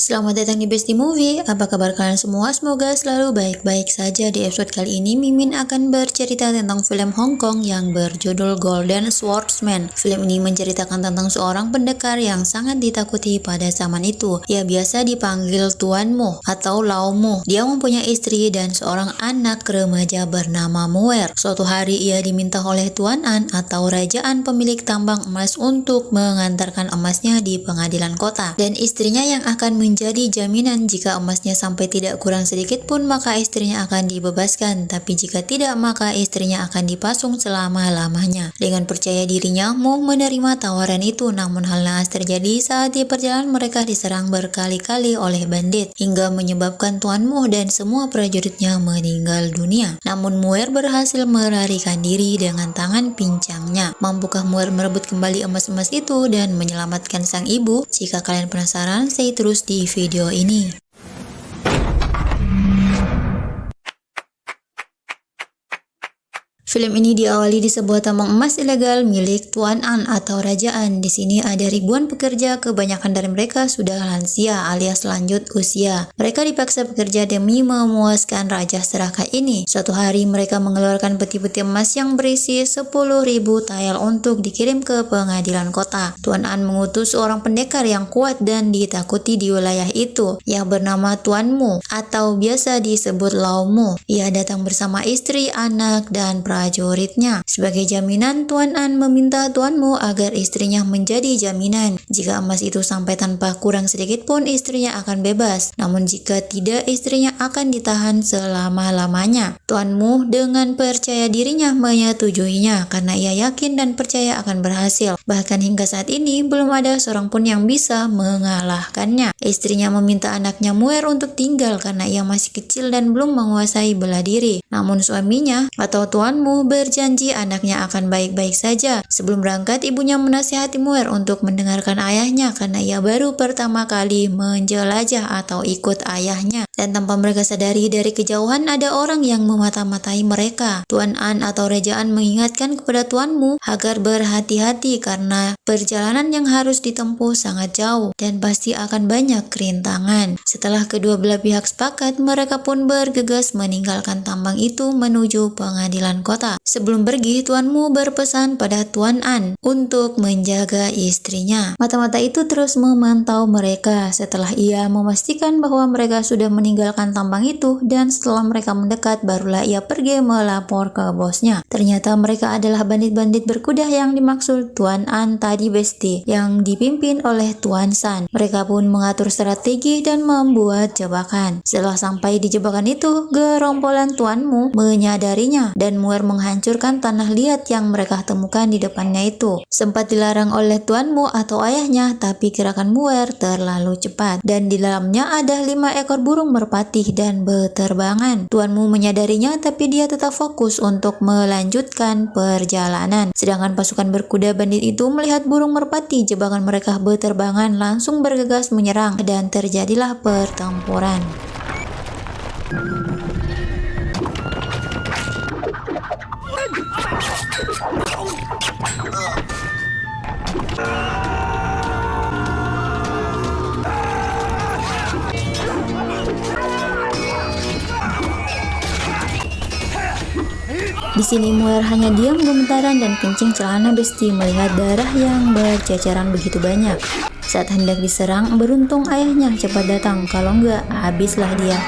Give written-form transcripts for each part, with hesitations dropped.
Selamat datang di Besti Movie. Apa kabar kalian semua? Semoga selalu baik-baik saja. Di episode kali ini Mimin akan bercerita tentang film Hong Kong yang berjudul Golden Swordsman. Film ini menceritakan tentang seorang pendekar yang sangat ditakuti pada zaman itu. Ia biasa dipanggil Tuan Mo atau Lau Mo. Dia mempunyai istri dan seorang anak remaja bernama Muer. Suatu hari ia diminta oleh Tuan An atau Rajaan pemilik tambang emas untuk mengantarkan emasnya di pengadilan kota. Dan istrinya yang akan menjadi jaminan jika emasnya sampai tidak kurang sedikit pun maka istrinya akan dibebaskan, tapi jika tidak maka istrinya akan dipasung selama-lamanya. Dengan percaya dirinya, Mo menerima tawaran itu, namun hal naas terjadi saat di perjalanan mereka diserang berkali-kali oleh bandit hingga menyebabkan Tuan Mo dan semua prajuritnya meninggal dunia. Namun Muer berhasil melarikan diri dengan tangan pincangnya. Mampukah Muer merebut kembali emas-emas itu dan menyelamatkan sang ibu? Jika kalian penasaran, stay terus di video ini. Film ini diawali di sebuah tambang emas ilegal milik Tuan An atau Rajaan. Di sini ada ribuan pekerja, kebanyakan dari mereka sudah lansia alias lanjut usia. Mereka dipaksa bekerja demi memuaskan Raja Serakah ini. Suatu hari mereka mengeluarkan peti-peti emas yang berisi 10.000 tael untuk dikirim ke pengadilan kota. Tuan An mengutus seorang pendekar yang kuat dan ditakuti di wilayah itu, yang bernama Tuan Mo atau biasa disebut Lau Mo. Ia datang bersama istri, anak, dan prajuritnya. Sebagai jaminan, Tuan An meminta Tuan Mo agar istrinya menjadi jaminan. Jika emas itu sampai tanpa kurang sedikit pun, istrinya akan bebas. Namun jika tidak, istrinya akan ditahan selama-lamanya. Tuan Mo dengan percaya dirinya menyetujuinya karena ia yakin dan percaya akan berhasil. Bahkan hingga saat ini belum ada seorang pun yang bisa mengalahkannya. Istrinya meminta anaknya Muer untuk tinggal karena ia masih kecil dan belum menguasai bela diri. Namun suaminya atau Tuan Mo berjanji anaknya akan baik-baik saja. Sebelum berangkat, ibunya menasihati Muer untuk mendengarkan ayahnya karena ia baru pertama kali menjelajah atau ikut ayahnya. Dan tanpa mereka sadari, dari kejauhan ada orang yang memata-matai mereka. Tuan An atau Rajaan mengingatkan kepada Tuan Mo agar berhati-hati karena perjalanan yang harus ditempuh sangat jauh dan pasti akan banyak kerintangan. Setelah kedua belah pihak sepakat, mereka pun bergegas meninggalkan tambang itu menuju pengadilan kota. Sebelum pergi, Tuan Mo berpesan pada Tuan An untuk menjaga istrinya. Mata-mata itu terus memantau mereka setelah ia memastikan bahwa mereka sudah meninggalkan tambang itu, dan setelah mereka mendekat barulah ia pergi melapor ke bosnya. Ternyata mereka adalah bandit-bandit berkuda yang dimaksud Tuan An tadi Besti, yang dipimpin oleh Tuan San. Mereka pun mengatur strategi dan membuat jebakan. Setelah sampai di jebakan itu, gerombolan Tuan Mo menyadarinya dan Muer menghancurkan tanah liat yang mereka temukan di depannya itu. Sempat dilarang oleh Tuan Mo atau ayahnya, tapi gerakan Muer terlalu cepat dan di dalamnya ada 5 ekor burung merpati dan beterbangan. Tuan Mo menyadarinya, tapi dia tetap fokus untuk melanjutkan perjalanan. Sedangkan pasukan berkuda bandit itu melihat burung merpati jebakan mereka beterbangan, langsung bergegas menyerang dan terjadilah pertempuran. Di sini Muer hanya diam gemetaran dan kencing celana Besti melihat darah yang berceceran begitu banyak. Saat hendak diserang, beruntung ayahnya cepat datang, kalau enggak habislah dia.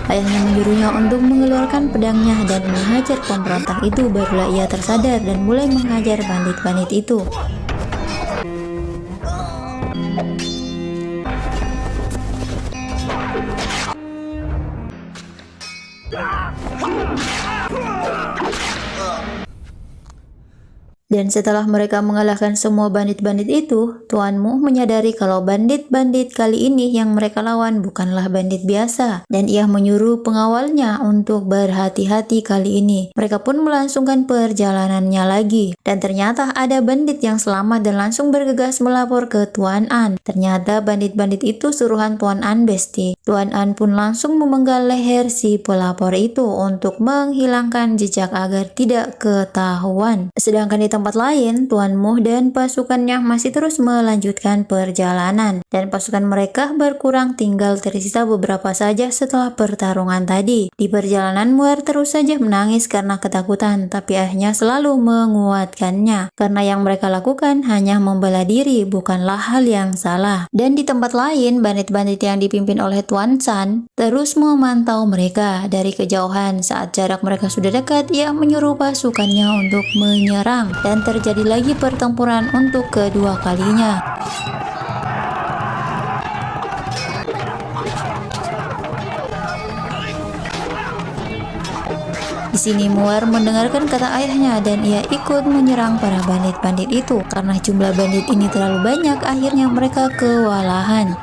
Ayahnya menyuruhnya untuk mengeluarkan pedangnya dan menghajar pemberontak itu. Barulah ia tersadar dan mulai menghajar bandit-bandit itu. Dan setelah mereka mengalahkan semua bandit-bandit itu, Tuan Mo menyadari kalau bandit-bandit kali ini yang mereka lawan bukanlah bandit biasa, dan ia menyuruh pengawalnya untuk berhati-hati kali ini. Mereka pun melangsungkan perjalanannya lagi, dan ternyata ada bandit yang selamat dan langsung bergegas melapor ke Tuan An. Ternyata bandit-bandit itu suruhan Tuan An Besti. Tuan An pun langsung memenggal leher si pelapor itu untuk menghilangkan jejak agar tidak ketahuan. Sedangkan di tempat lain, Tuan Muh dan pasukannya masih terus melanjutkan perjalanan, dan pasukan mereka berkurang, tinggal tersisa beberapa saja setelah pertarungan tadi. Di perjalanan, Muer terus saja menangis karena ketakutan, tapi ayahnya selalu menguatkannya, karena yang mereka lakukan hanya membela diri, bukanlah hal yang salah. Dan di tempat lain, bandit-bandit yang dipimpin oleh Tuan San terus memantau mereka dari kejauhan. Saat jarak mereka sudah dekat, ia menyuruh pasukannya untuk menyerang, dan terjadi lagi pertempuran untuk kedua kalinya. Di sini Muer mendengarkan kata ayahnya dan ia ikut menyerang para bandit-bandit itu. Karena jumlah bandit ini terlalu banyak, akhirnya mereka kewalahan.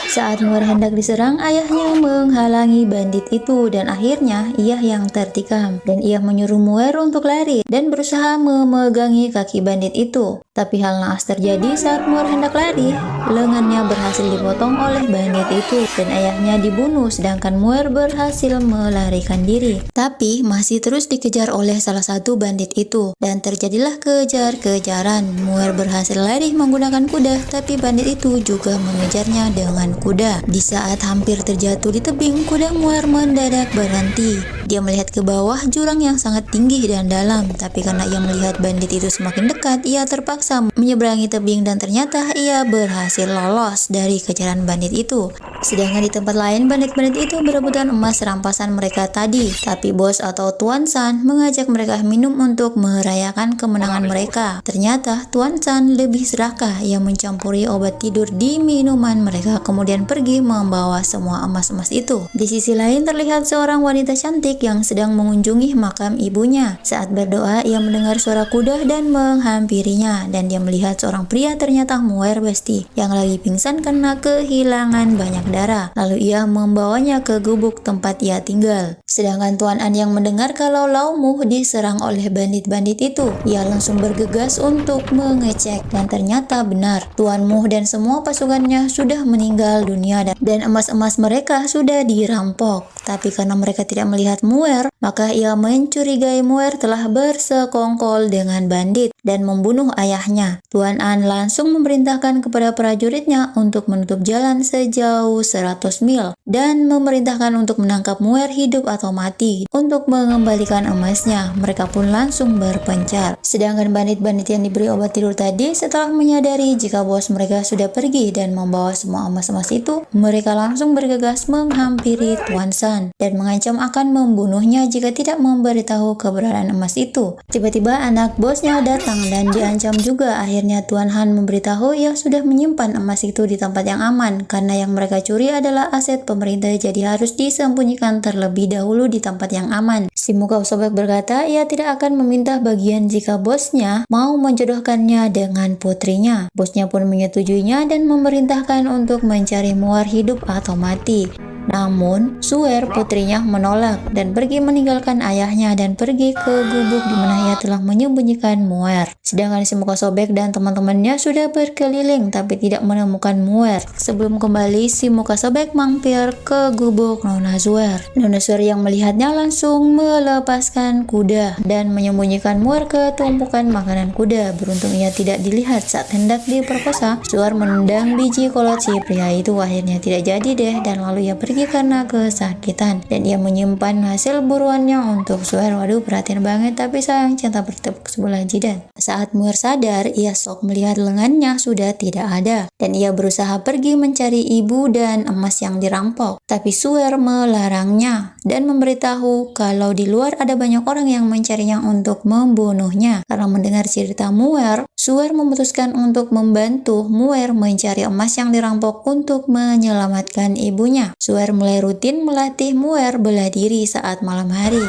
Saat Muer hendak diserang, ayahnya menghalangi bandit itu dan akhirnya ia yang tertikam. Dan ia menyuruh Muer untuk lari dan berusaha memegangi kaki bandit itu. Tapi hal naas terjadi saat Muer hendak lari. Lengannya berhasil dipotong oleh bandit itu dan ayahnya dibunuh, sedangkan Muer berhasil melarikan diri. Tapi masih terus dikejar oleh salah satu bandit itu dan terjadilah kejar-kejaran. Muer berhasil lari menggunakan kuda, tapi bandit itu juga mengejarnya dengan kuda. Di saat hampir terjatuh di tebing, kuda Muer mendadak berhenti. Dia melihat ke bawah jurang yang sangat tinggi dan dalam, tapi karena ia melihat bandit itu semakin dekat, ia terpaksa menyeberangi tebing dan ternyata ia berhasil lolos dari kejaran bandit itu. Sedangkan di tempat lain, bandit-bandit itu berebutan emas rampasan mereka tadi, tapi bos atau Tuan San mengajak mereka minum untuk merayakan kemenangan mereka. Ternyata Tuan San lebih serakah, ia mencampuri obat tidur di minuman mereka, kemudian pergi membawa semua emas-emas itu. Di sisi lain terlihat seorang wanita cantik yang sedang mengunjungi makam ibunya. Saat berdoa, ia mendengar suara kuda dan menghampirinya, dan dia melihat seorang pria, ternyata Muer Besti, yang lagi pingsan karena kehilangan banyak darah. Lalu ia membawanya ke gubuk tempat ia tinggal. Sedangkan Tuan An yang mendengar kalau Lau Mu diserang oleh bandit-bandit itu, ia langsung bergegas untuk mengecek, dan ternyata benar, Tuan Mu dan semua pasukannya sudah meninggal dunia dan emas-emas mereka sudah dirampok. Tapi karena mereka tidak melihat Muer, maka ia mencurigai Muer telah bersekongkol dengan bandit dan membunuh ayahnya. Tuan An langsung memerintahkan kepada prajuritnya untuk menutup jalan sejauh 100 mil dan memerintahkan untuk menangkap Muer hidup atau mati untuk mengembalikan emasnya. Mereka pun langsung berpencar. Sedangkan bandit-bandit yang diberi obat tidur tadi, setelah menyadari jika bos mereka sudah pergi dan membawa semua emas-emas itu, mereka langsung bergegas menghampiri Tuan San dan mengancam akan membunuhnya jika tidak memberitahu keberadaan emas itu. Tiba-tiba anak bosnya datang dan diancam juga. Akhirnya Tuan Han memberitahu ia sudah menyimpan emas itu di tempat yang aman karena yang mereka curi adalah aset pemerintah, jadi harus disembunyikan terlebih dahulu di tempat yang aman. Si muka sobek berkata ia tidak akan meminta bagian jika bosnya mau menjodohkannya dengan putrinya. Bosnya pun menyetujuinya dan memerintahkan untuk mencari Muer hidup atau mati. Namun, Suer putrinya menolak dan pergi meninggalkan ayahnya dan pergi ke gubuk di mana ia telah menyembunyikan Muer. Sedangkan si muka sobek dan teman-temannya sudah berkeliling tapi tidak menemukan Muer. Sebelum kembali, si muka sobek mampir ke gubuk Nona Suer. Nona Suer yang melihatnya langsung melepaskan kuda dan menyembunyikan Muer ke tumpukan makanan kuda. Beruntung ia tidak dilihat saat hendak diperkosa. Suer menendang biji kolot si pria itu, akhirnya tidak jadi deh, dan lalu ia pergi karena kesakitan dan ia menyimpan hasil buruannya untuk Suer. Waduh, perhatian banget, tapi sayang cinta bertepuk sebelah jidat. Saat Muer sadar, ia shock melihat lengannya sudah tidak ada dan ia berusaha pergi mencari ibu dan emas yang dirampok, tapi Suer melarangnya dan memberitahu kalau di luar ada banyak orang yang mencarinya untuk membunuhnya. Karena mendengar cerita Muer, Suer memutuskan untuk membantu Muer mencari emas yang dirampok untuk menyelamatkan ibunya. Suer mulai rutin melatih Muer bela diri saat malam hari.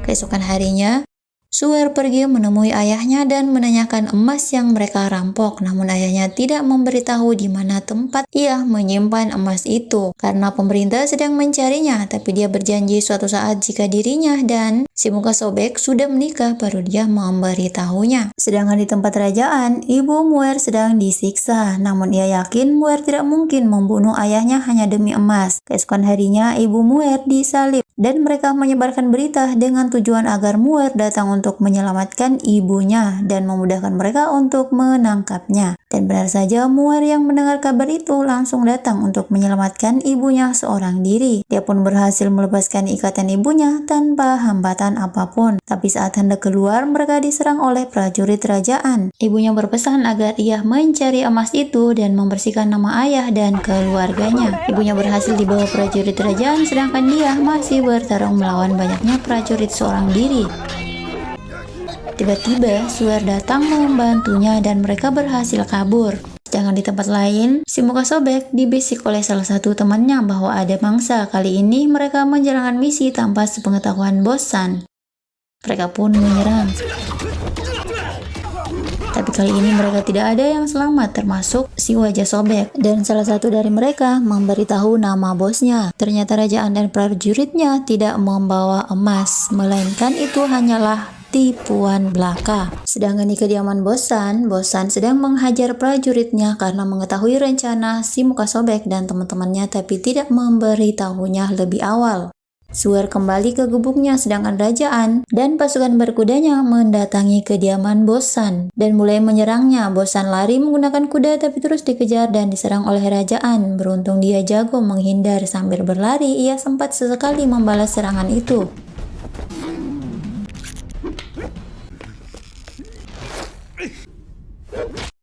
Keesokan harinya, Suer pergi menemui ayahnya dan menanyakan emas yang mereka rampok. Namun ayahnya tidak memberitahu di mana tempat ia menyimpan emas itu karena pemerintah sedang mencarinya. Tapi dia berjanji suatu saat jika dirinya dan Si muka sobek sudah menikah baru dia memberitahunya. Sedangkan di tempat kerajaan, ibu Muer sedang disiksa. Namun ia yakin Muer tidak mungkin membunuh ayahnya hanya demi emas. Keesokan harinya, ibu Muer disalib dan mereka menyebarkan berita dengan tujuan agar Muer datang untuk menyelamatkan ibunya dan memudahkan mereka untuk menangkapnya. Dan benar saja, Muer yang mendengar kabar itu langsung datang untuk menyelamatkan ibunya seorang diri. Dia pun berhasil melepaskan ikatan ibunya tanpa hambatan apapun. Tapi saat hendak keluar, mereka diserang oleh prajurit kerajaan. Ibunya berpesan agar ia mencari emas itu dan membersihkan nama ayah dan keluarganya. Ibunya berhasil dibawa prajurit kerajaan, sedangkan dia masih bertarung melawan banyaknya prajurit seorang diri. Tiba-tiba, Suer datang membantunya dan mereka berhasil kabur. Sedangkan di tempat lain, si muka sobek dibisik oleh salah satu temannya bahwa ada mangsa. Kali ini mereka menjalankan misi tanpa sepengetahuan Bosan. Mereka pun menyerang. Tapi kali ini mereka tidak ada yang selamat, termasuk si wajah sobek. Dan salah satu dari mereka memberitahu nama bosnya. Ternyata kerajaan dan prajuritnya tidak membawa emas, melainkan itu hanyalah tipuan belaka. Sedangkan di kediaman Bosan sedang menghajar prajuritnya karena mengetahui rencana si muka sobek dan teman-temannya tapi tidak memberitahunya lebih awal. Suer kembali ke gubuknya, sedangkan kerajaan dan pasukan berkudanya mendatangi kediaman Bosan dan mulai menyerangnya. Bosan lari menggunakan kuda tapi terus dikejar dan diserang oleh kerajaan. Beruntung dia jago menghindar. Sambil berlari, ia sempat sesekali membalas serangan itu.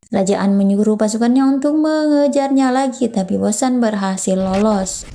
Kerajaan menyuruh pasukannya untuk mengejarnya lagi, tapi Bosan berhasil lolos.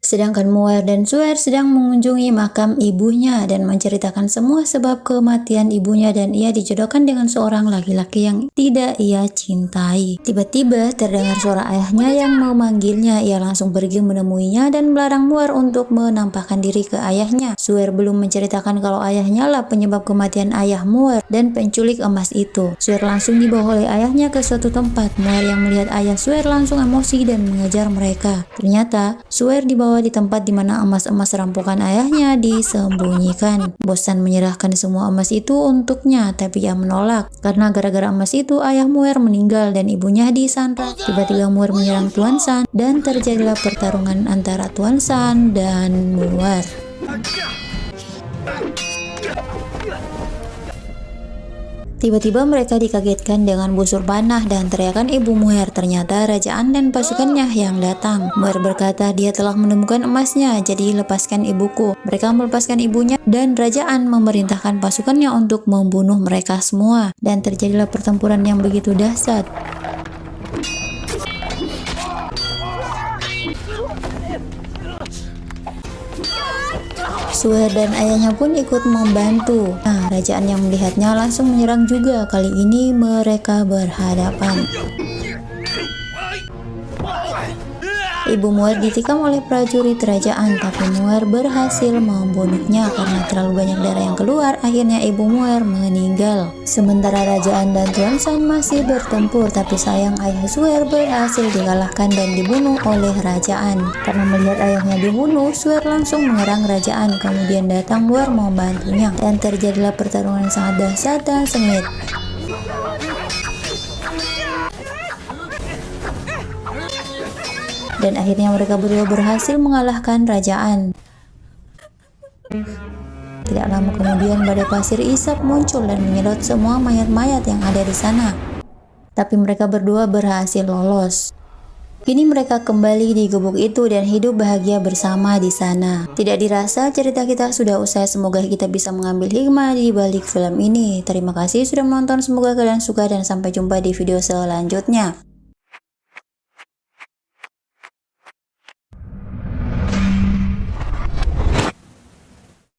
Sedangkan Muer dan Suer sedang mengunjungi makam ibunya dan menceritakan semua sebab kematian ibunya, dan ia dijodohkan dengan seorang laki-laki yang tidak ia cintai. Tiba-tiba terdengar suara ayahnya yang memanggilnya. Ia langsung pergi menemuinya dan melarang Muer untuk menampakkan diri ke ayahnya. Suer belum menceritakan kalau ayahnya lah penyebab kematian ayah Muer dan penculik emas itu. Suer langsung dibawa oleh ayahnya ke suatu tempat. Muer yang melihat ayah Suer langsung emosi dan mengejar mereka. Ternyata Suer dibawa di tempat di mana emas-emas rampokan ayahnya disembunyikan. Bosan menyerahkan semua emas itu untuknya, tapi ia menolak karena gara-gara emas itu ayah Muer meninggal dan ibunya disandra. Tiba-tiba Muer menyerang Tuan San dan terjadilah pertarungan antara Tuan San dan Muer. Tiba-tiba mereka dikagetkan dengan busur panah dan teriakan ibu Muer. Ternyata kerajaan dan pasukannya yang datang. Muer berkata dia telah menemukan emasnya, jadi lepaskan ibuku. Mereka melepaskan ibunya dan kerajaan memerintahkan pasukannya untuk membunuh mereka semua. Dan terjadilah pertempuran yang begitu dahsyat. Suer dan ayahnya pun ikut membantu. Nah, kerajaan yang melihatnya langsung menyerang juga. Kali ini mereka berhadapan. Ibu Muer ditikam oleh prajurit kerajaan, tapi Muer berhasil membunuhnya karena terlalu banyak darah yang keluar. Akhirnya ibu Muer meninggal. Sementara kerajaan dan Tuan San masih bertempur, tapi sayang ayah Suer berhasil dikalahkan dan dibunuh oleh kerajaan. Karena melihat ayahnya dibunuh, Suer langsung menyerang kerajaan. Kemudian datang Muer membantunya dan terjadilah pertarungan yang sangat dahsyat dan sengit. Dan akhirnya mereka berdua berhasil mengalahkan kerajaan. Tidak lama kemudian badai pasir isap muncul dan menyedot semua mayat-mayat yang ada di sana. Tapi mereka berdua berhasil lolos. Kini mereka kembali di gubuk itu dan hidup bahagia bersama di sana. Tidak dirasa cerita kita sudah usai. Semoga kita bisa mengambil hikmah di balik film ini. Terima kasih sudah menonton, semoga kalian suka dan sampai jumpa di video selanjutnya.